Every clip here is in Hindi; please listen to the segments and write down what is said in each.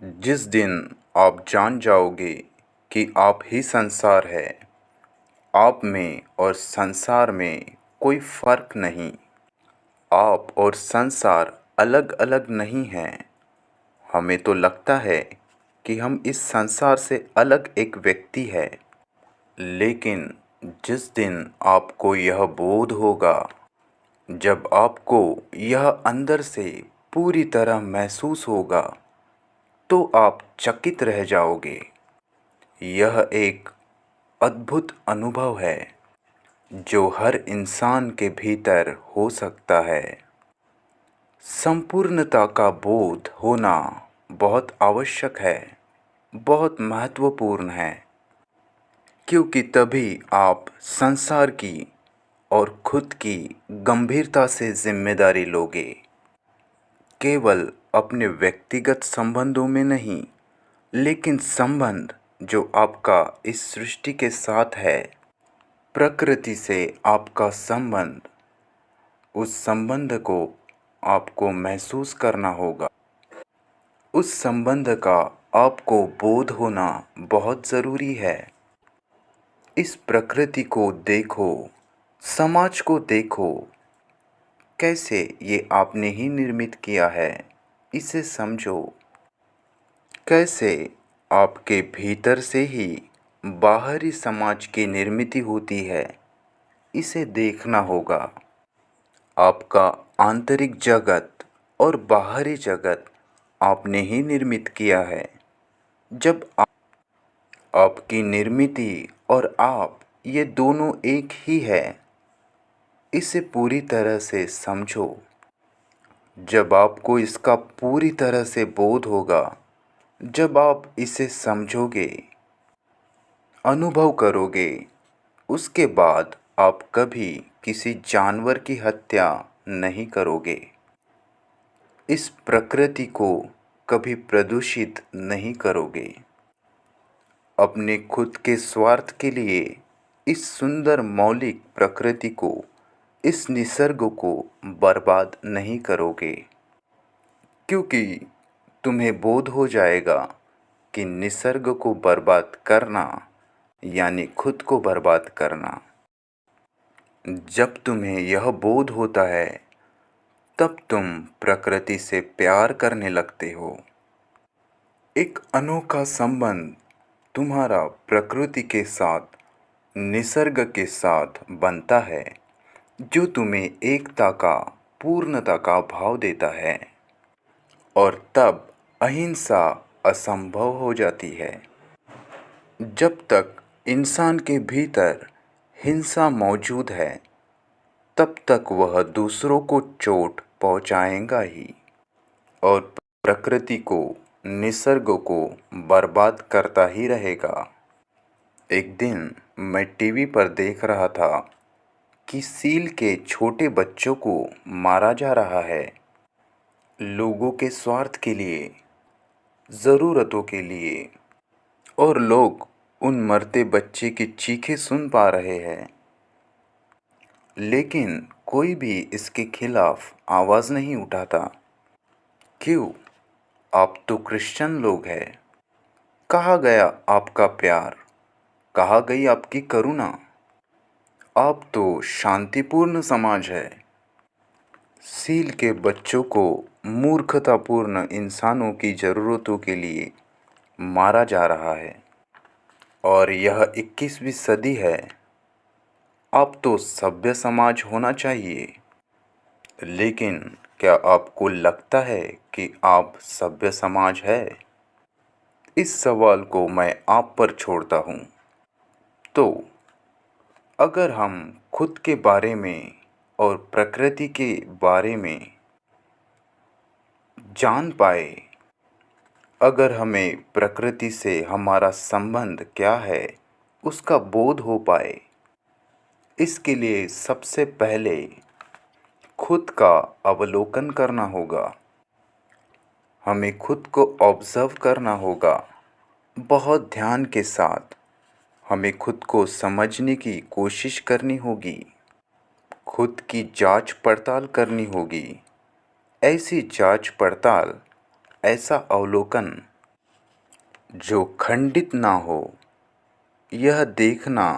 जिस दिन आप जान जाओगे कि आप ही संसार है, आप में और संसार में कोई फर्क नहीं, आप और संसार अलग अलग नहीं हैं। हमें तो लगता है कि हम इस संसार से अलग एक व्यक्ति है, लेकिन जिस दिन आपको यह बोध होगा, जब आपको यह अंदर से पूरी तरह महसूस होगा, तो आप चकित रह जाओगे। यह एक अद्भुत अनुभव है जो हर इंसान के भीतर हो सकता है। संपूर्णता का बोध होना बहुत आवश्यक है, बहुत महत्वपूर्ण है, क्योंकि तभी आप संसार की और खुद की गंभीरता से जिम्मेदारी लोगे। केवल अपने व्यक्तिगत संबंधों में नहीं, लेकिन संबंध जो आपका इस सृष्टि के साथ है, प्रकृति से आपका संबंध, उस संबंध को आपको महसूस करना होगा। उस संबंध का आपको बोध होना बहुत ज़रूरी है। इस प्रकृति को देखो, समाज को देखो, कैसे ये आपने ही निर्मित किया है, इसे समझो। कैसे आपके भीतर से ही बाहरी समाज की निर्मित होती है, इसे देखना होगा। आपका आंतरिक जगत और बाहरी जगत आपने ही निर्मित किया है। जब आपकी निर्मित और आप ये दोनों एक ही है, इसे पूरी तरह से समझो। जब आपको इसका पूरी तरह से बोध होगा, जब आप इसे समझोगे, अनुभव करोगे, उसके बाद आप कभी किसी जानवर की हत्या नहीं करोगे। इस प्रकृति को कभी प्रदूषित नहीं करोगे। अपने खुद के स्वार्थ के लिए इस सुंदर मौलिक प्रकृति को, इस निसर्ग को बर्बाद नहीं करोगे, क्योंकि तुम्हें बोध हो जाएगा कि निसर्ग को बर्बाद करना यानी खुद को बर्बाद करना। जब तुम्हें यह बोध होता है, तब तुम प्रकृति से प्यार करने लगते हो। एक अनोखा संबंध तुम्हारा प्रकृति के साथ, निसर्ग के साथ बनता है, जो तुम्हें एकता का, पूर्णता का भाव देता है। और तब अहिंसा असंभव हो जाती है। जब तक इंसान के भीतर हिंसा मौजूद है, तब तक वह दूसरों को चोट पहुंचाएगा ही और प्रकृति को, निसर्ग को बर्बाद करता ही रहेगा। एक दिन मैं टीवी पर देख रहा था कि सील के छोटे बच्चों को मारा जा रहा है, लोगों के स्वार्थ के लिए, ज़रूरतों के लिए। और लोग उन मरते बच्चे की चीखें सुन पा रहे हैं, लेकिन कोई भी इसके खिलाफ आवाज़ नहीं उठाता। क्यों? आप तो क्रिश्चियन लोग हैं। कहाँ गया आपका प्यार? कहाँ गई आपकी करुणा? आप तो शांतिपूर्ण समाज है। सील के बच्चों को मूर्खतापूर्ण इंसानों की ज़रूरतों के लिए मारा जा रहा है। और यह 21वीं सदी है। अब तो सभ्य समाज होना चाहिए। लेकिन क्या आपको लगता है कि आप सभ्य समाज है? इस सवाल को मैं आप पर छोड़ता हूँ। तो अगर हम खुद के बारे में और प्रकृति के बारे में जान पाए, अगर हमें प्रकृति से हमारा संबंध क्या है उसका बोध हो पाए, इसके लिए सबसे पहले खुद का अवलोकन करना होगा। हमें खुद को ऑब्ज़र्व करना होगा, बहुत ध्यान के साथ। हमें खुद को समझने की कोशिश करनी होगी, खुद की जांच पड़ताल करनी होगी। ऐसी जांच पड़ताल, ऐसा अवलोकन जो खंडित ना हो। यह देखना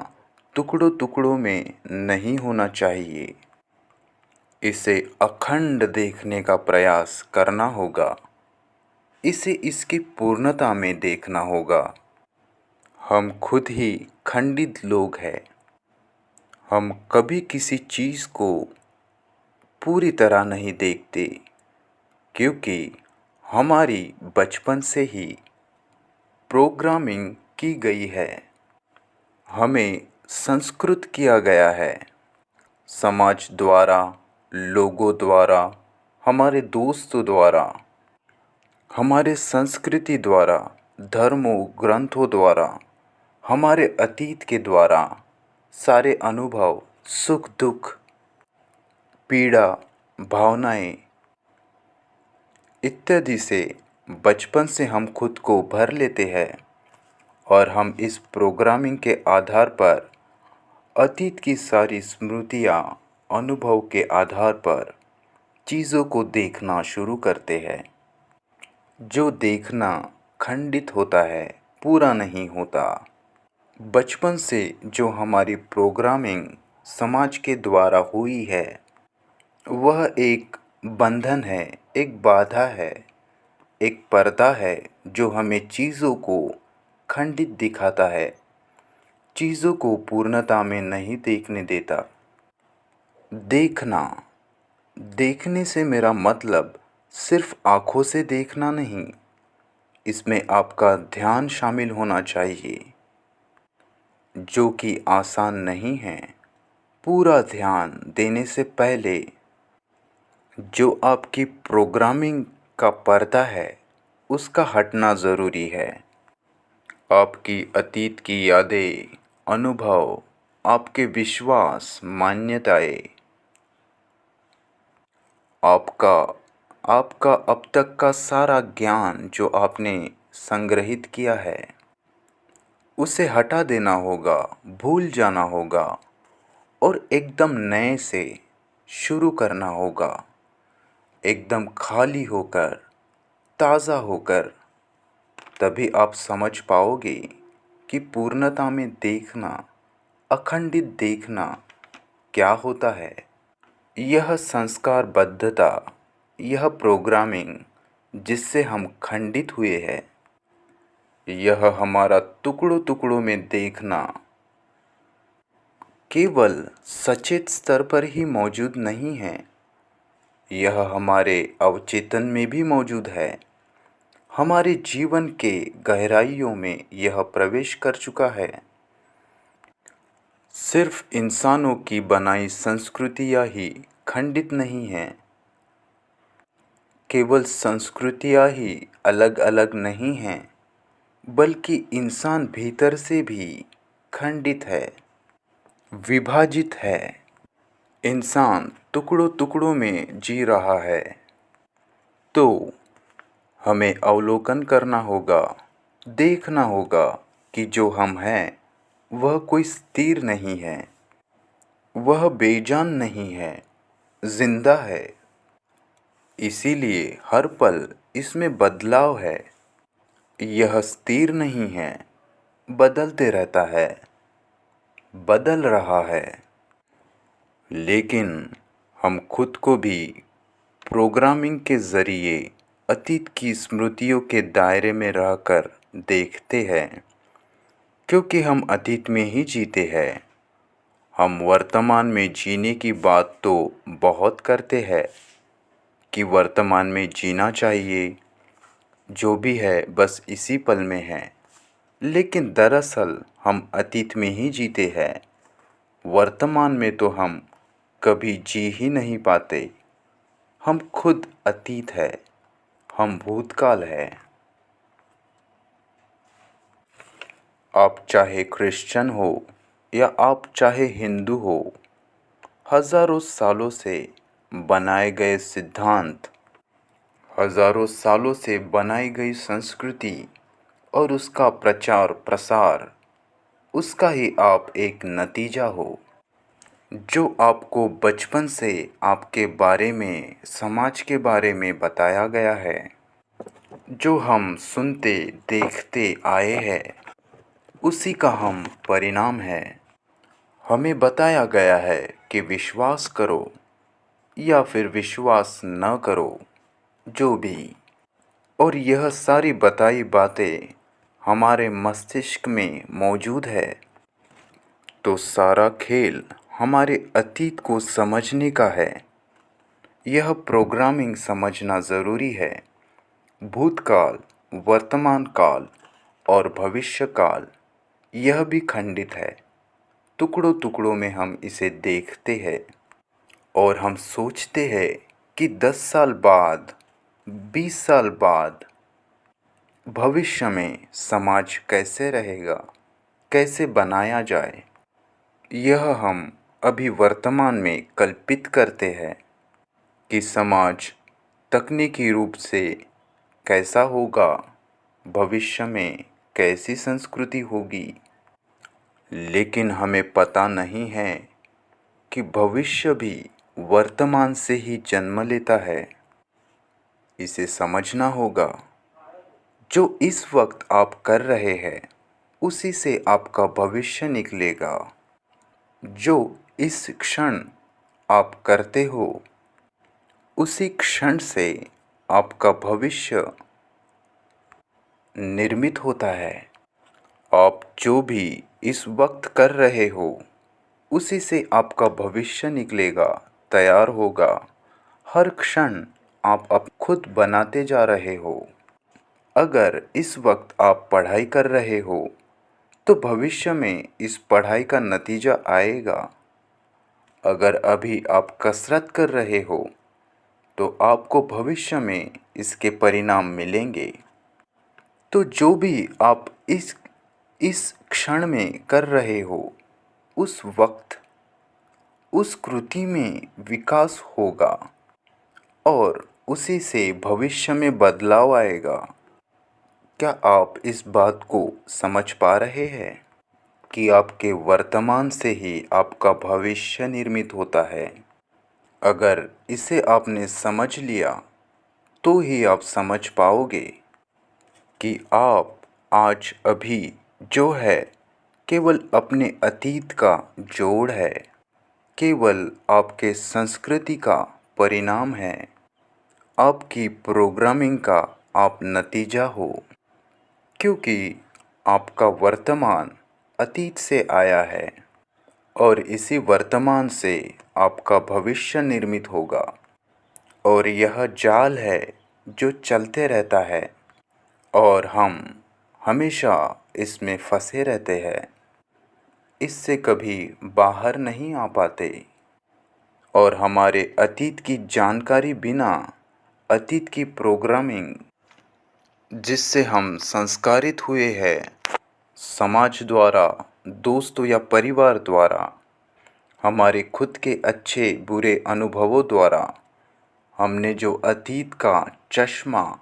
टुकड़ों टुकड़ों में नहीं होना चाहिए। इसे अखंड देखने का प्रयास करना होगा। इसे इसकी पूर्णता में देखना होगा। हम खुद ही खंडित लोग हैं। हम कभी किसी चीज़ को पूरी तरह नहीं देखते, क्योंकि हमारी बचपन से ही प्रोग्रामिंग की गई है। हमें संस्कृत किया गया है, समाज द्वारा, लोगों द्वारा, हमारे दोस्तों द्वारा, हमारे संस्कृति द्वारा, धर्मों ग्रंथों द्वारा, हमारे अतीत के द्वारा। सारे अनुभव, सुख दुख, पीड़ा, भावनाएं इत्यादि से बचपन से हम खुद को भर लेते हैं, और हम इस प्रोग्रामिंग के आधार पर अतीत की सारी स्मृतियाँ, अनुभव के आधार पर चीज़ों को देखना शुरू करते हैं। जो देखना खंडित होता है, पूरा नहीं होता। बचपन से जो हमारी प्रोग्रामिंग समाज के द्वारा हुई है, वह एक बंधन है, एक बाधा है, एक पर्दा है जो हमें चीज़ों को खंडित दिखाता है, चीज़ों को पूर्णता में नहीं देखने देता। देखना, देखने से मेरा मतलब सिर्फ आँखों से देखना नहीं, इसमें आपका ध्यान शामिल होना चाहिए, जो कि आसान नहीं है। पूरा ध्यान देने से पहले जो आपकी प्रोग्रामिंग का पर्दा है, उसका हटना ज़रूरी है। आपकी अतीत की यादें, अनुभव, आपके विश्वास, मान्यताएं, आपका आपका अब तक का सारा ज्ञान जो आपने संग्रहित किया है, उसे हटा देना होगा, भूल जाना होगा और एकदम नए से शुरू करना होगा। एकदम खाली होकर, ताज़ा होकर, तभी आप समझ पाओगे कि पूर्णता में देखना, अखंडित देखना क्या होता है। यह संस्कारबद्धता, यह प्रोग्रामिंग जिससे हम खंडित हुए हैं, यह हमारा टुकड़ों टुकड़ों में देखना केवल सचेत स्तर पर ही मौजूद नहीं है, यह हमारे अवचेतन में भी मौजूद है। हमारे जीवन के गहराइयों में यह प्रवेश कर चुका है। सिर्फ इंसानों की बनाई संस्कृतियाँ ही खंडित नहीं हैं। केवल संस्कृतियाँ ही अलग अलग नहीं हैं, बल्कि इंसान भीतर से भी खंडित है, विभाजित है। इंसान टुकड़ों टुकड़ों में जी रहा है। तो हमें अवलोकन करना होगा, देखना होगा कि जो हम हैं वह कोई स्थिर नहीं है, वह बेजान नहीं है, जिंदा है। इसीलिए हर पल इसमें बदलाव है। यह स्थिर नहीं है, बदलते रहता है, बदल रहा है। लेकिन हम खुद को भी प्रोग्रामिंग के ज़रिए अतीत की स्मृतियों के दायरे में रहकर देखते हैं, क्योंकि हम अतीत में ही जीते हैं। हम वर्तमान में जीने की बात तो बहुत करते हैं कि वर्तमान में जीना चाहिए, जो भी है बस इसी पल में है। लेकिन दरअसल हम अतीत में ही जीते हैं। वर्तमान में तो हम कभी जी ही नहीं पाते। हम खुद अतीत है, हम भूतकाल है। आप चाहे क्रिश्चियन हो या आप चाहे हिंदू हो, हज़ारों सालों से बनाए गए सिद्धांत, हज़ारों सालों से बनाई गई संस्कृति और उसका प्रचार प्रसार, उसका ही आप एक नतीजा हो। जो आपको बचपन से आपके बारे में, समाज के बारे में बताया गया है, जो हम सुनते देखते आए हैं उसी का हम परिणाम है। हमें बताया गया है कि विश्वास करो या फिर विश्वास न करो, जो भी। और यह सारी बताई बातें हमारे मस्तिष्क में मौजूद है। तो सारा खेल हमारे अतीत को समझने का है। यह प्रोग्रामिंग समझना ज़रूरी है। भूतकाल, वर्तमान काल और भविष्य काल, यह भी खंडित है। टुकड़ों टुकड़ों में हम इसे देखते हैं और हम सोचते हैं कि 10 साल बाद, 20 साल बाद भविष्य में समाज कैसे रहेगा, कैसे बनाया जाए। यह हम अभी वर्तमान में कल्पित करते हैं कि समाज तकनीकी रूप से कैसा होगा, भविष्य में कैसी संस्कृति होगी। लेकिन हमें पता नहीं है कि भविष्य भी वर्तमान से ही जन्म लेता है। इसे समझना होगा। जो इस वक्त आप कर रहे हैं उसी से आपका भविष्य निकलेगा। जो इस क्षण आप करते हो उसी क्षण से आपका भविष्य निर्मित होता है। आप जो भी इस वक्त कर रहे हो उसी से आपका भविष्य निकलेगा, तैयार होगा। हर क्षण आप अब खुद बनाते जा रहे हो। अगर इस वक्त आप पढ़ाई कर रहे हो तो भविष्य में इस पढ़ाई का नतीजा आएगा। अगर अभी आप कसरत कर रहे हो तो आपको भविष्य में इसके परिणाम मिलेंगे। तो जो भी आप इस क्षण में कर रहे हो उस वक्त उस कृति में विकास होगा और उसी से भविष्य में बदलाव आएगा। क्या आप इस बात को समझ पा रहे हैं कि आपके वर्तमान से ही आपका भविष्य निर्मित होता है? अगर इसे आपने समझ लिया तो ही आप समझ पाओगे कि आप आज अभी जो है केवल अपने अतीत का जोड़ है, केवल आपके संस्कृति का परिणाम है, आपकी प्रोग्रामिंग का आप नतीजा हो। क्योंकि आपका वर्तमान अतीत से आया है और इसी वर्तमान से आपका भविष्य निर्मित होगा। और यह जाल है जो चलते रहता है और हम हमेशा इसमें फंसे रहते हैं। इससे कभी बाहर नहीं आ पाते। और हमारे अतीत की जानकारी बिना, अतीत की प्रोग्रामिंग जिससे हम संस्कारित हुए हैं, समाज द्वारा, दोस्तों या परिवार द्वारा, हमारे खुद के अच्छे बुरे अनुभवों द्वारा, हमने जो अतीत का चश्मा,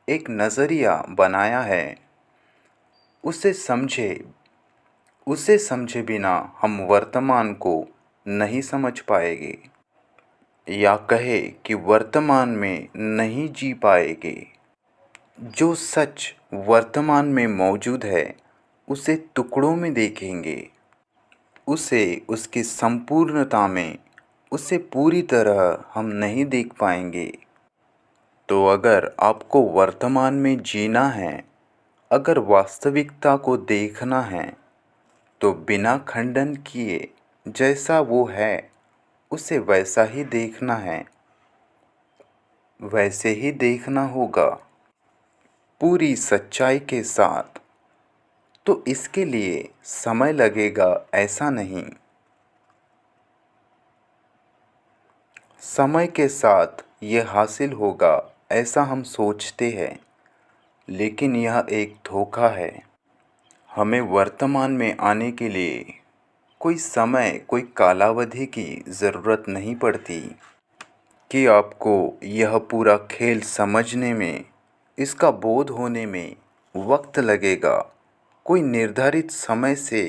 एक नज़रिया बनाया है, उसे समझे बिना हम वर्तमान को नहीं समझ पाएंगे, या कहे कि वर्तमान में नहीं जी पाएंगे। जो सच वर्तमान में मौजूद है उसे टुकड़ों में देखेंगे, उसे उसकी संपूर्णता में, उसे पूरी तरह हम नहीं देख पाएंगे। तो अगर आपको वर्तमान में जीना है, अगर वास्तविकता को देखना है, तो बिना खंडन किए जैसा वो है उसे वैसा ही देखना है, वैसे ही देखना होगा, पूरी सच्चाई के साथ। तो इसके लिए समय लगेगा ऐसा नहीं। समय के साथ ये हासिल होगा ऐसा हम सोचते हैं, लेकिन यह एक धोखा है। हमें वर्तमान में आने के लिए कोई समय, कोई कालावधि की ज़रूरत नहीं पड़ती कि आपको यह पूरा खेल समझने में, इसका बोध होने में वक्त लगेगा। कोई निर्धारित समय से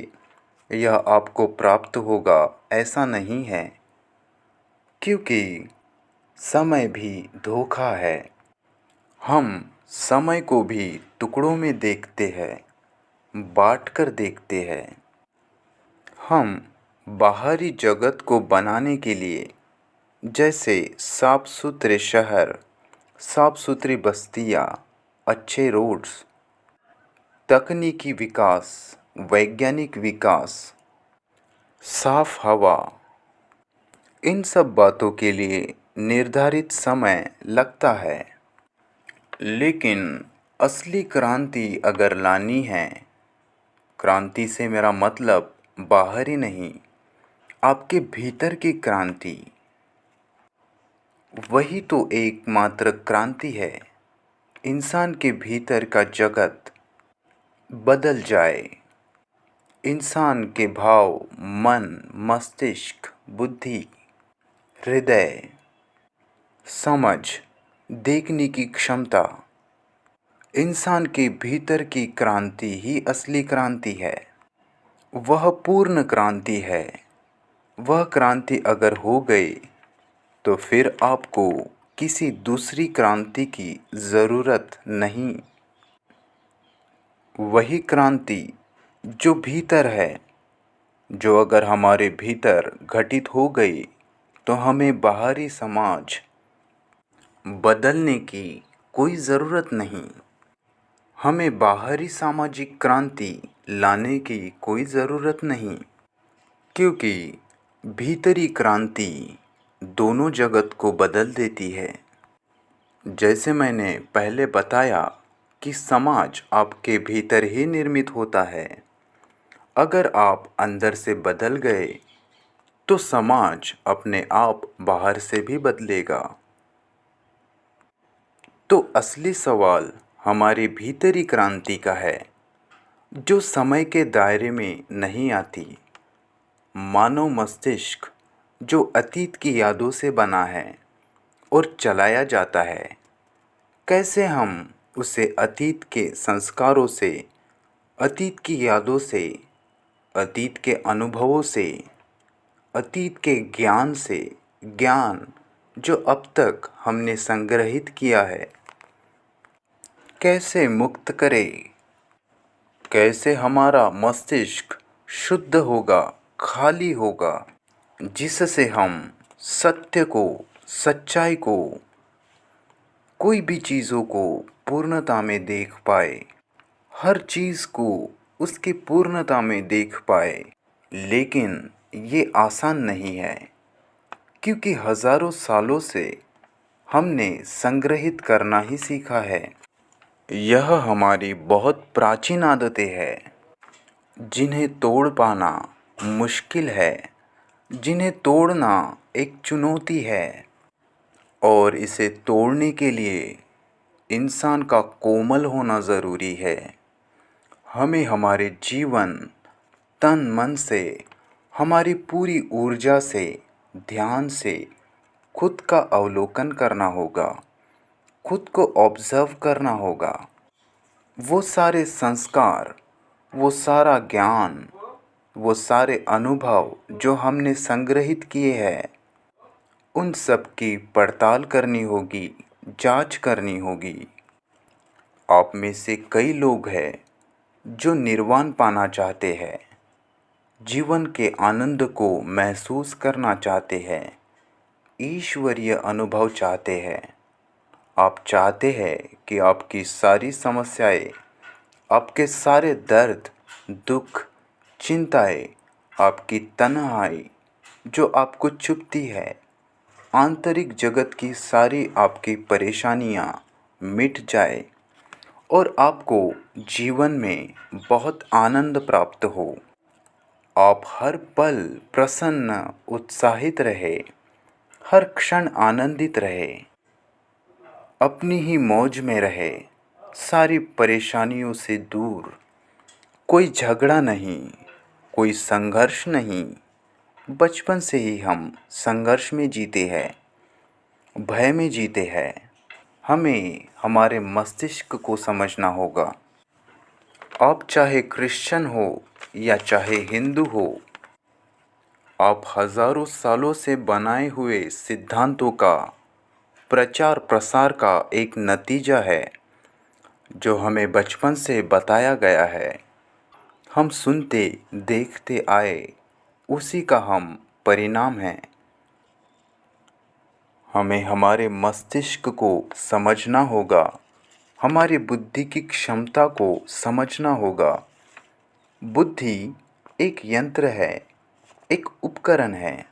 यह आपको प्राप्त होगा ऐसा नहीं है, क्योंकि समय भी धोखा है। हम समय को भी टुकड़ों में देखते हैं, बाँट कर देखते हैं। हम बाहरी जगत को बनाने के लिए जैसे साफ सुथरे शहर, साफ सुथरी बस्तियाँ, अच्छे रोड्स, तकनीकी विकास, वैज्ञानिक विकास, साफ हवा, इन सब बातों के लिए निर्धारित समय लगता है। लेकिन असली क्रांति अगर लानी है, क्रांति से मेरा मतलब बाहरी नहीं, आपके भीतर की क्रांति, वही तो एकमात्र क्रांति है। इंसान के भीतर का जगत बदल जाए। इंसान के भाव, मन, मस्तिष्क, बुद्धि, हृदय, समझ, देखने की क्षमता, इंसान के भीतर की क्रांति ही असली क्रांति है। वह पूर्ण क्रांति है। वह क्रांति अगर हो गई तो फिर आपको किसी दूसरी क्रांति की ज़रूरत नहीं। वही क्रांति जो भीतर है, जो अगर हमारे भीतर घटित हो गई तो हमें बाहरी समाज बदलने की कोई ज़रूरत नहीं। हमें बाहरी सामाजिक क्रांति लाने की कोई ज़रूरत नहीं, क्योंकि भीतरी क्रांति दोनों जगत को बदल देती है। जैसे मैंने पहले बताया कि समाज आपके भीतर ही निर्मित होता है। अगर आप अंदर से बदल गए तो समाज अपने आप बाहर से भी बदलेगा। तो असली सवाल हमारी भीतरी क्रांति का है, जो समय के दायरे में नहीं आती। मानव मस्तिष्क जो अतीत की यादों से बना है और चलाया जाता है, कैसे हम उसे अतीत के संस्कारों से, अतीत की यादों से, अतीत के अनुभवों से, अतीत के ज्ञान से, ज्ञान जो अब तक हमने संग्रहित किया है, कैसे मुक्त करें? कैसे हमारा मस्तिष्क शुद्ध होगा, खाली होगा, जिससे हम सत्य को, सच्चाई को, कोई भी चीज़ों को पूर्णता में देख पाए, हर चीज़ को उसकी पूर्णता में देख पाए। लेकिन ये आसान नहीं है, क्योंकि हज़ारों सालों से हमने संग्रहित करना ही सीखा है। यह हमारी बहुत प्राचीन आदतें हैं, जिन्हें तोड़ पाना मुश्किल है, जिन्हें तोड़ना एक चुनौती है। और इसे तोड़ने के लिए इंसान का कोमल होना ज़रूरी है। हमें हमारे जीवन, तन मन से, हमारी पूरी ऊर्जा से, ध्यान से खुद का अवलोकन करना होगा, खुद को ऑब्ज़र्व करना होगा। वो सारे संस्कार, वो सारा ज्ञान, वो सारे अनुभव जो हमने संग्रहित किए हैं, उन सब की पड़ताल करनी होगी, जांच करनी होगी। आप में से कई लोग हैं जो निर्वाण पाना चाहते हैं, जीवन के आनंद को महसूस करना चाहते हैं, ईश्वरीय अनुभव चाहते हैं। आप चाहते हैं कि आपकी सारी समस्याएं, आपके सारे दर्द, दुख, चिंताएं, आपकी तन्हाई जो आपको चुभती है, आंतरिक जगत की सारी आपकी परेशानियां मिट जाए और आपको जीवन में बहुत आनंद प्राप्त हो। आप हर पल प्रसन्न, उत्साहित रहे, हर क्षण आनंदित रहे, अपनी ही मौज में रहे, सारी परेशानियों से दूर। कोई झगड़ा नहीं, कोई संघर्ष नहीं। बचपन से ही हम संघर्ष में जीते हैं, भय में जीते हैं। हमें हमारे मस्तिष्क को समझना होगा। आप चाहे क्रिश्चियन हो या चाहे हिंदू हो, आप हजारों सालों से बनाए हुए सिद्धांतों का प्रचार प्रसार का एक नतीजा है। जो हमें बचपन से बताया गया है, हम सुनते देखते आए, उसी का हम परिणाम हैं। हमें हमारे मस्तिष्क को समझना होगा, हमारी बुद्धि की क्षमता को समझना होगा। बुद्धि एक यंत्र है, एक उपकरण है,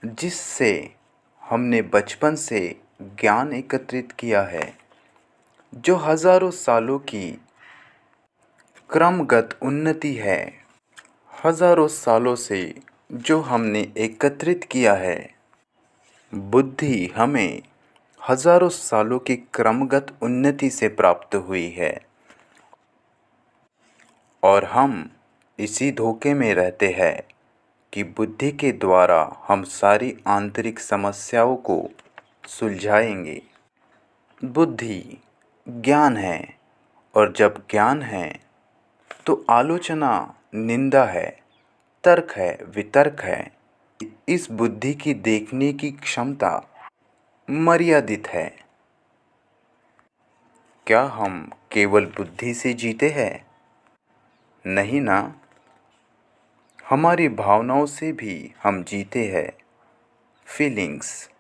जिससे हमने बचपन से ज्ञान एकत्रित किया है, जो हजारों सालों की क्रमगत उन्नति है। हजारों सालों से जो हमने एकत्रित किया है, बुद्धि हमें हजारों सालों की क्रमगत उन्नति से प्राप्त हुई है, और हम इसी धोखे में रहते हैं कि बुद्धि के द्वारा हम सारी आंतरिक समस्याओं को सुलझाएंगे। बुद्धि ज्ञान है, और जब ज्ञान है तो आलोचना, निंदा है, तर्क है, वितर्क है। इस बुद्धि की देखने की क्षमता मर्यादित है। क्या हम केवल बुद्धि से जीते हैं? नहीं ना, हमारी भावनाओं से भी हम जीते हैं। फीलिंग्स,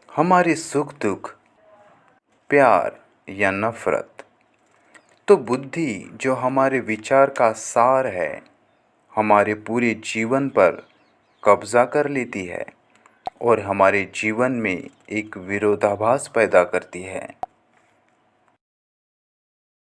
हमारे सुख दुख, प्यार या नफरत। तो बुद्धि जो हमारे विचार का सार है, हमारे पूरे जीवन पर कब्जा कर लेती है और हमारे जीवन में एक विरोधाभास पैदा करती है।